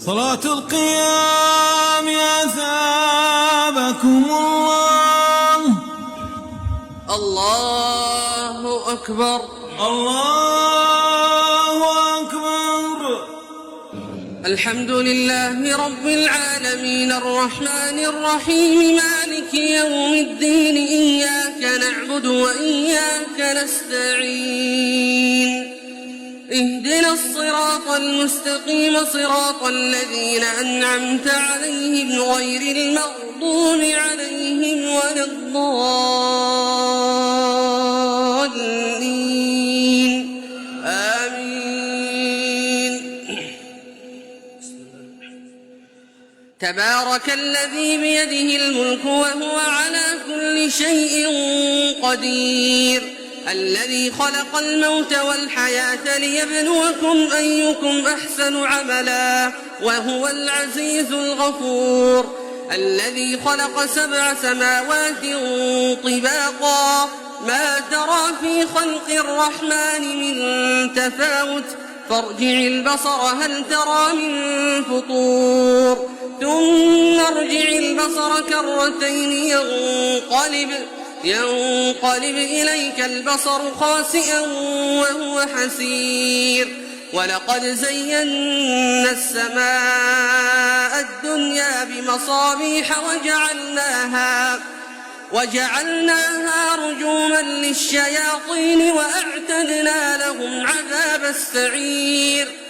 صلاة القيام أثابكم الله. الله أكبر. الله أكبر. الحمد لله رب العالمين الرحمن الرحيم مالك يوم الدين إياك نعبد وإياك نستعين اهدنا الصراط المستقيم صراط الذين أنعمت عليهم غير المغضوب عليهم ولا الضالين آمين. تبارك الذي بيده الملك وهو على كل شيء قدير الذي خلق الموت والحياة ليبلوكم أيكم أحسن عملا وهو العزيز الغفور الذي خلق 7 سماوات طباقا ما ترى في خلق الرحمن من تفاوت فارجع البصر هل ترى من فطور ثم ارجع البصر كرتين ينقلب إليك البصر خاسئا وهو حسير ولقد زينا السماء الدنيا بمصابيح وجعلناها رجوما للشياطين وأعتدنا لهم عذاب السعير